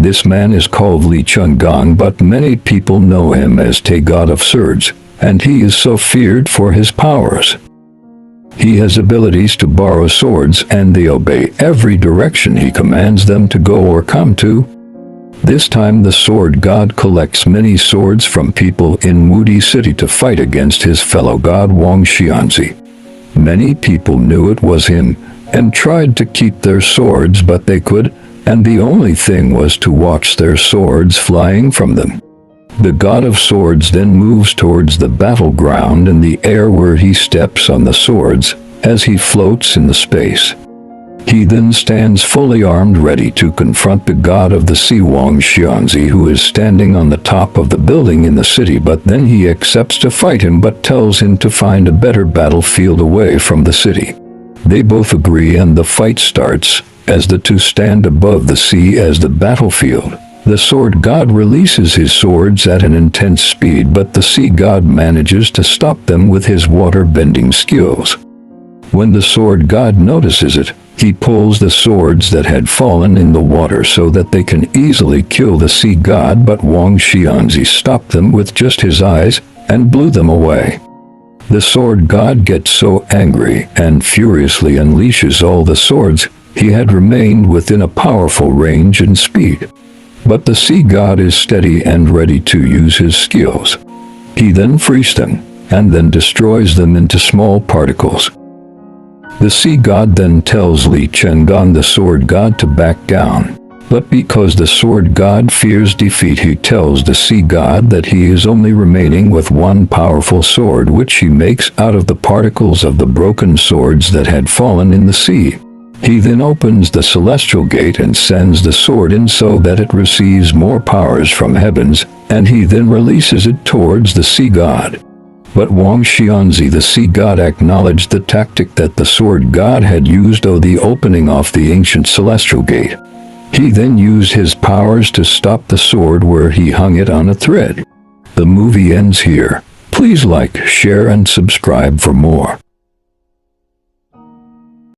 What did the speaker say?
This man is called Li Chungang, but many people know him as Te God of Swords, and he is so feared for his powers. He has abilities to borrow swords, and they obey every direction he commands them to go or come to. This time the sword god collects many swords from people in Wudi City to fight against his fellow god Wang Xianzi. Many people knew it was him, and tried to keep their swords, but they could, and the only thing was to watch their swords flying from them. The god of swords then moves towards the battleground in the air, where he steps on the swords as he floats in the space. He then stands fully armed, ready to confront the god of the sea Wang Xianzi, who is standing on the top of the building in the city, but then he accepts to fight him but tells him to find a better battlefield away from the city. They both agree and the fight starts, as the two stand above the sea as the battlefield. The sword god releases his swords at an intense speed, but the sea god manages to stop them with his water-bending skills. When the sword god notices it, he pulls the swords that had fallen in the water so that they can easily kill the sea god, but Wang Xianzi stopped them with just his eyes and blew them away. The sword god gets so angry and furiously unleashes all the swords he had remained within a powerful range and speed. But the sea god is steady and ready to use his skills. He then frees them, and then destroys them into small particles. The sea god then tells Li Chungang, the sword god, to back down. But because the sword god fears defeat, he tells the sea god that he is only remaining with one powerful sword, which he makes out of the particles of the broken swords that had fallen in the sea. He then opens the celestial gate and sends the sword in so that it receives more powers from heavens, and he then releases it towards the sea god. But Wang Xianzi, the sea god, acknowledged the tactic that the sword god had used of the opening off the ancient celestial gate. He then used his powers to stop the sword where he hung it on a thread. The movie ends here. Please like, share, and subscribe for more.